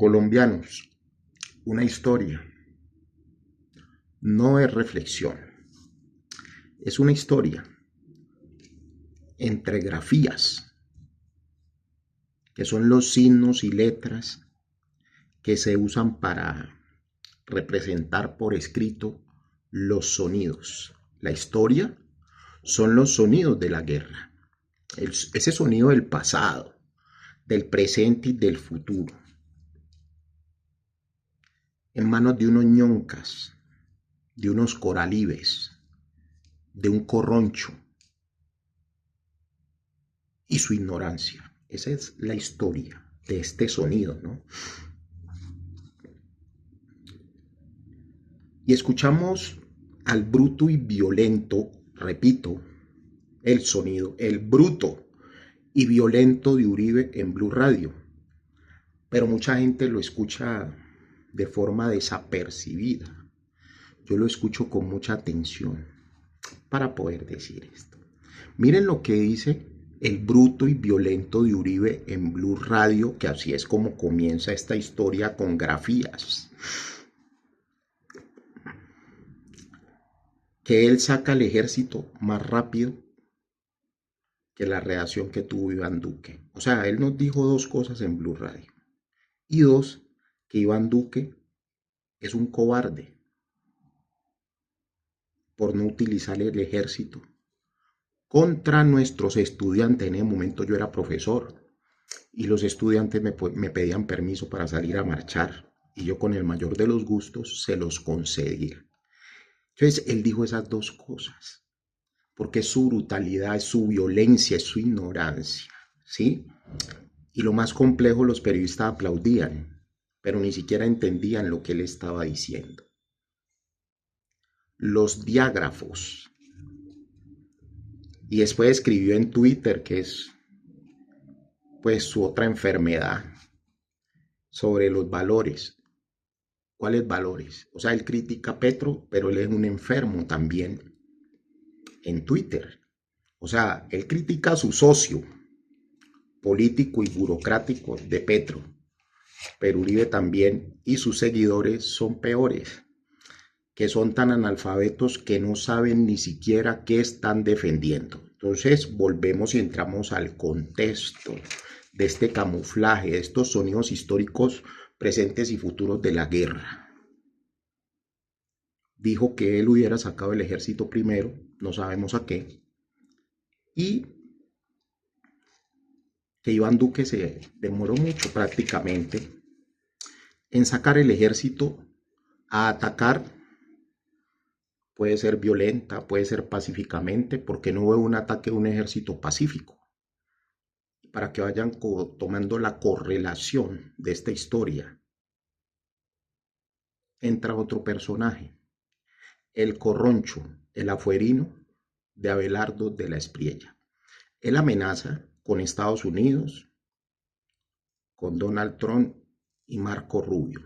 Colombianos, una historia no es reflexión, es una historia entre grafías, que son los signos y letras que se usan para representar por escrito los sonidos. La historia son los sonidos de la guerra, ese sonido del pasado, del presente y del futuro, en manos de unos ñoncas, de unos coralibes, de un corroncho y su ignorancia. Esa es la historia de este sonido, ¿no? Y escuchamos al bruto y violento, repito, el sonido, el bruto y violento de Uribe en Blue Radio. Pero mucha gente lo escucha de forma desapercibida. Yo lo escucho con mucha atención para poder decir esto. Miren lo que dice el bruto y violento de Uribe en Blue Radio, que así es como comienza esta historia con grafías. Que él saca el ejército más rápido que la reacción que tuvo Iván Duque. O sea, él nos dijo dos cosas en Blue Radio. Y dos, que Iván Duque es un cobarde por no utilizar el ejército contra nuestros estudiantes. En ese momento yo era profesor y los estudiantes me pedían permiso para salir a marchar y yo con el mayor de los gustos se los concedía. Entonces él dijo esas dos cosas porque es su brutalidad, es su violencia, es su ignorancia, ¿sí? Y lo más complejo, los periodistas aplaudían, pero ni siquiera entendían lo que él estaba diciendo. Los diágrafos. Y después escribió en Twitter, que es pues su otra enfermedad, sobre los valores. ¿Cuáles valores? O sea, él critica a Petro, pero él es un enfermo también en Twitter. O sea, él critica a su socio político y burocrático de Petro, pero Uribe también y sus seguidores son peores, que son tan analfabetos que no saben ni siquiera qué están defendiendo. Entonces volvemos y entramos al contexto de este camuflaje, de estos sonidos históricos presentes y futuros de la guerra. Dijo que él hubiera sacado el ejército primero, no sabemos a qué, y que Iván Duque se demoró mucho prácticamente en sacar el ejército a atacar. Puede ser violenta, puede ser pacíficamente, porque no veo un ataque de un ejército pacífico. Para que vayan tomando la correlación de esta historia, entra otro personaje, el corroncho, el afuerino de Abelardo de la Espriella. Él amenaza con Estados Unidos, con Donald Trump y Marco Rubio.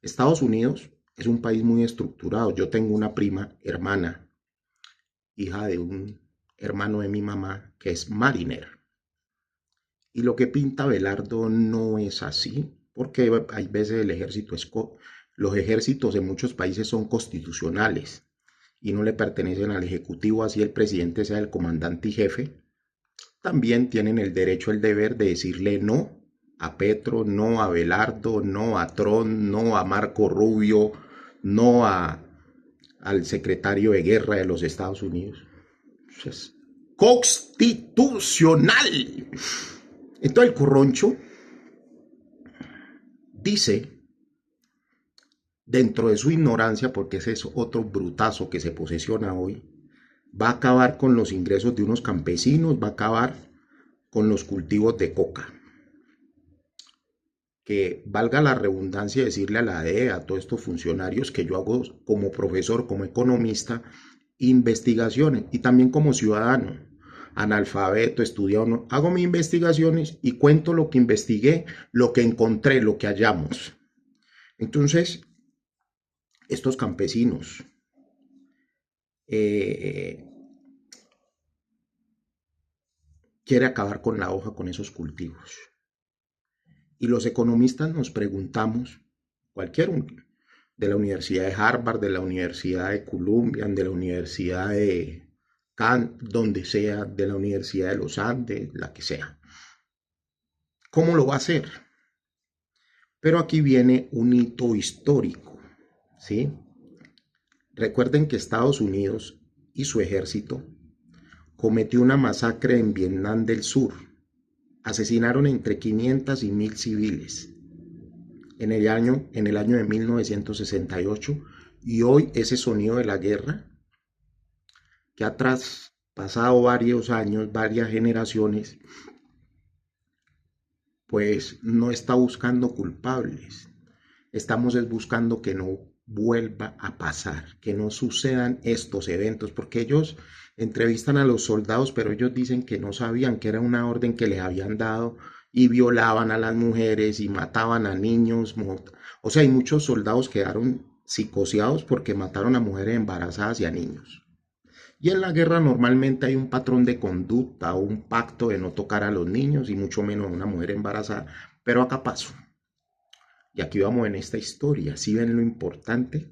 Estados Unidos es un país muy estructurado. Yo tengo una prima, hermana, hija de un hermano de mi mamá, que es mariner. Y lo que pinta Abelardo no es así, porque hay veces el ejército los ejércitos en muchos países son constitucionales y no le pertenecen al ejecutivo, así el presidente sea el comandante y jefe. También tienen el derecho, el deber de decirle no a Petro, no a Abelardo, no a Trump, no a Marco Rubio, no al secretario de guerra de los Estados Unidos. Es constitucional. Entonces el corroncho dice, dentro de su ignorancia, porque ese es otro brutazo que se posesiona hoy, va a acabar con los ingresos de unos campesinos, va a acabar con los cultivos de coca. Que valga la redundancia decirle a la DEA, a todos estos funcionarios, que yo hago como profesor, como economista, investigaciones y también como ciudadano, analfabeto, estudiado, hago mis investigaciones y cuento lo que investigué, lo que encontré, lo que hallamos. Entonces, estos campesinos quiere acabar con la hoja, con esos cultivos. Y los economistas nos preguntamos, cualquier uno, de la Universidad de Harvard, de la Universidad de Columbia, de la Universidad de Kant, donde sea, de la Universidad de los Andes, la que sea. ¿Cómo lo va a hacer? Pero aquí viene un hito histórico, ¿sí? Recuerden que Estados Unidos y su ejército cometió una masacre en Vietnam del Sur. Asesinaron entre 500 y 1000 civiles en el año de 1968, y hoy ese sonido de la guerra, que ha traspasado varios años, varias generaciones, pues no está buscando culpables. Estamos buscando que no vuelva a pasar, que no sucedan estos eventos, porque ellos entrevistan a los soldados, pero ellos dicen que no sabían, que era una orden que les habían dado, y violaban a las mujeres y mataban a niños. O sea, hay muchos soldados que quedaron psicoseados porque mataron a mujeres embarazadas y a niños. Y en la guerra normalmente hay un patrón de conducta o un pacto de no tocar a los niños y mucho menos a una mujer embarazada, pero acá pasó. Y aquí vamos en esta historia. ¿Sí ven lo importante?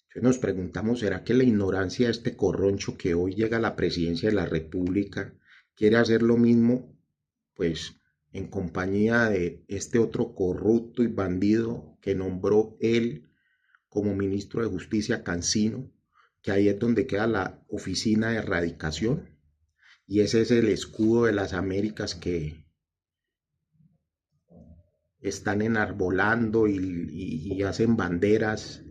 Entonces nos preguntamos, ¿será que la ignorancia de este corroncho que hoy llega a la presidencia de la República quiere hacer lo mismo, pues en compañía de este otro corrupto y bandido que nombró él como ministro de Justicia, Cancino, que ahí es donde queda la oficina de erradicación? Y ese es el escudo de las Américas que están enarbolando y hacen banderas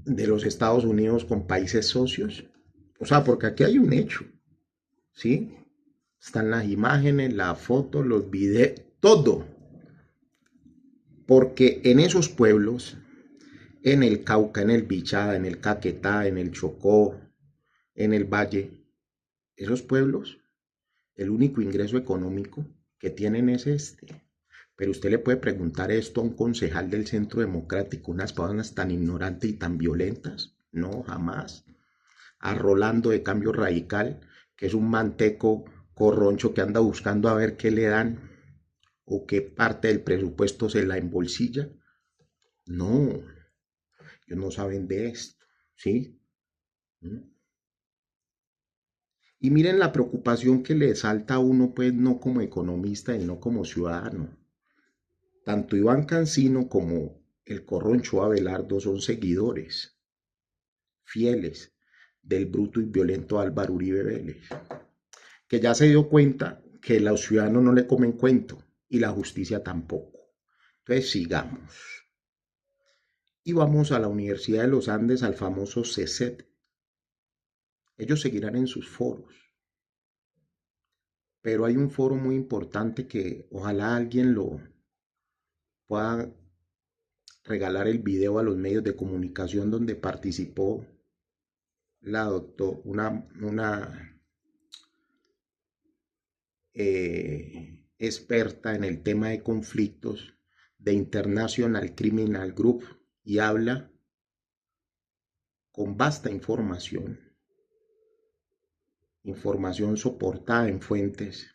de los Estados Unidos con países socios. O sea, porque aquí hay un hecho, ¿sí? Están las imágenes, las fotos, los videos, todo. Porque en esos pueblos, en el Cauca, en el Bichada, en el Caquetá, en el Chocó, en el Valle, esos pueblos, el único ingreso económico que tienen es este. Pero usted le puede preguntar esto a un concejal del Centro Democrático, unas personas tan ignorantes y tan violentas. No, jamás. A Rolando de Cambio Radical, que es un manteco corroncho que anda buscando a ver qué le dan o qué parte del presupuesto se la embolsilla. No, ellos no saben de esto, ¿sí? Y miren la preocupación que le salta a uno, pues no como economista y no como ciudadano. Tanto Iván Cancino como el corroncho Abelardo son seguidores fieles del bruto y violento Álvaro Uribe Vélez, que ya se dio cuenta que los ciudadanos no le comen cuento y la justicia tampoco. Entonces sigamos. Y vamos a la Universidad de los Andes, al famoso CECET. Ellos seguirán en sus foros, pero hay un foro muy importante que ojalá alguien lo pueda regalar el video a los medios de comunicación, donde participó la doctora, una experta en el tema de conflictos de International Criminal Group, y habla con vasta información soportada en fuentes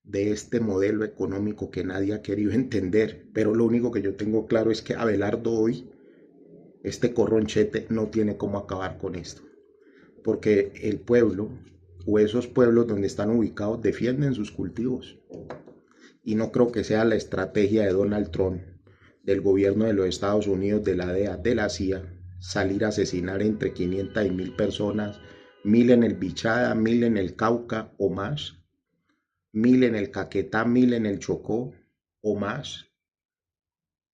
de este modelo económico que nadie ha querido entender. Pero lo único que yo tengo claro es que Abelardo hoy, este corronchete, no tiene cómo acabar con esto, porque el pueblo o esos pueblos donde están ubicados defienden sus cultivos. Y no creo que sea la estrategia de Donald Trump, del gobierno de los Estados Unidos, de la DEA, de la CIA, salir a asesinar entre 500 y 1000 personas, 1000 en el Bichada, 1000 en el Cauca o más, 1000 en el Caquetá, 1000 en el Chocó o más,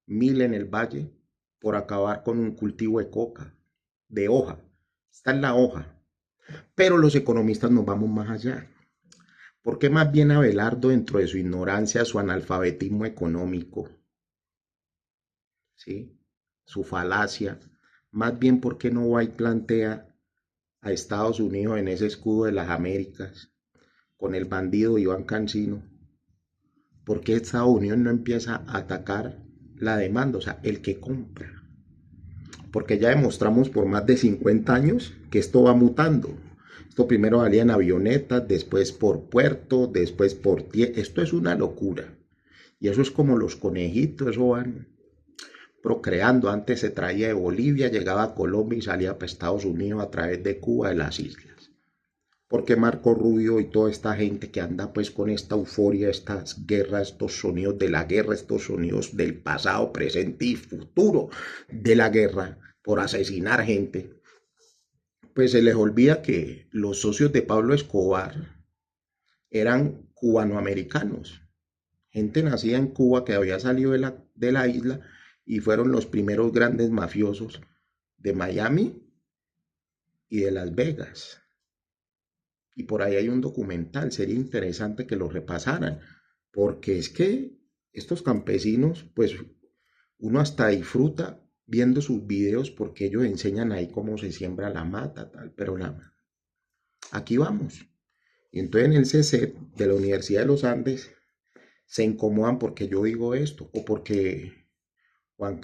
1000 en el Valle, por acabar con un cultivo de coca, de hoja. Está en la hoja. Pero los economistas nos vamos más allá. ¿Por qué más bien Abelardo, dentro de su ignorancia, su analfabetismo económico, ¿sí?, su falacia, más bien por qué no va y plantea a Estados Unidos en ese escudo de las Américas con el bandido Iván Cancino? ¿Por qué Estados Unidos no empieza a atacar la demanda, o sea, el que compra? Porque ya demostramos por más de 50 años que esto va mutando. Esto primero valía en avionetas, después por puerto, después por tierra. Esto es una locura. Y eso es como los conejitos, eso van procreando. Antes se traía de Bolivia, llegaba a Colombia y salía para Estados Unidos a través de Cuba, de las islas. Porque Marco Rubio y toda esta gente que anda pues con esta euforia, estas guerras, estos sonidos de la guerra, estos sonidos del pasado, presente y futuro de la guerra, por asesinar gente, pues se les olvida que los socios de Pablo Escobar eran cubanoamericanos, gente nacida en Cuba que había salido de la isla y fueron los primeros grandes mafiosos de Miami y de Las Vegas. Y por ahí hay un documental, sería interesante que lo repasaran, porque es que estos campesinos, pues uno hasta disfruta viendo sus videos porque ellos enseñan ahí cómo se siembra la mata, tal, pero aquí vamos. Y entonces en el CC de la Universidad de los Andes se incomodan porque yo digo esto, o porque Juan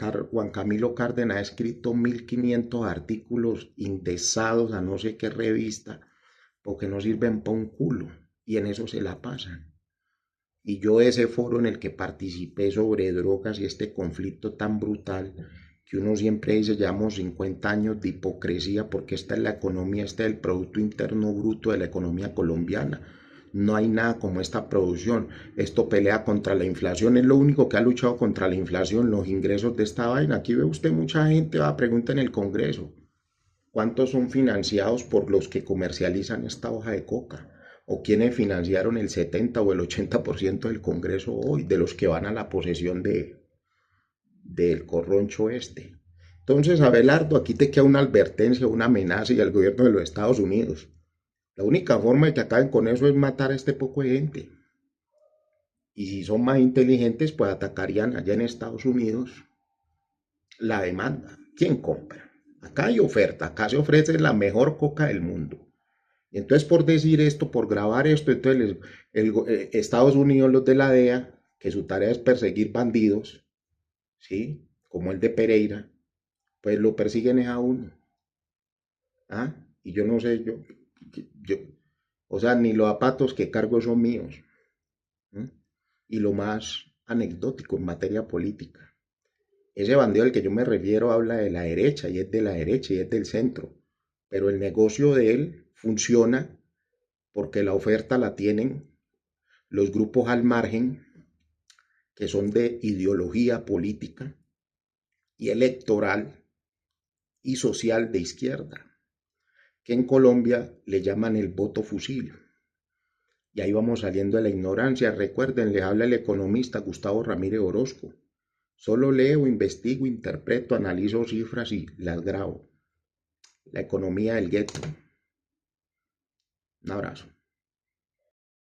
Camilo Cárdenas ha escrito 1500 artículos indexados a no sé qué revista, porque no sirven para un culo, y en eso se la pasan. Y yo ese foro en el que participé sobre drogas y este conflicto tan brutal, que uno siempre dice, llevamos 50 años de hipocresía, porque esta es la economía, este es el Producto Interno Bruto de la economía colombiana. No hay nada como esta producción. Esto pelea contra la inflación, es lo único que ha luchado contra la inflación, los ingresos de esta vaina. Aquí ve usted mucha gente, va a preguntar en el Congreso. ¿Cuántos son financiados por los que comercializan esta hoja de coca? ¿O quiénes financiaron el 70 o el 80% del Congreso hoy, de los que van a la posesión del corroncho este? Entonces, Abelardo, aquí te queda una advertencia, una amenaza y al gobierno de los Estados Unidos. La única forma de que acaben con eso es matar a este poco de gente. Y si son más inteligentes, pues atacarían allá en Estados Unidos la demanda. ¿Quién compra? Acá hay oferta, acá se ofrece la mejor coca del mundo. Y entonces por decir esto, por grabar esto, entonces Estados Unidos, los de la DEA, que su tarea es perseguir bandidos, ¿sí? Como el de Pereira, pues lo persiguen es a uno. ¿Ah? Y yo no sé, yo, o sea, ni los zapatos que cargo son míos. ¿Mm? Y lo más anecdótico en materia política. Ese bandido al que yo me refiero habla de la derecha y es de la derecha y es del centro, pero el negocio de él funciona porque la oferta la tienen los grupos al margen que son de ideología política y electoral y social de izquierda, que en Colombia le llaman el voto fusil. Y ahí vamos saliendo de la ignorancia. Recuerden, les habla el economista Gustavo Ramírez Orozco. Solo leo, investigo, interpreto, analizo cifras y las grabo. La economía del gueto. Un abrazo.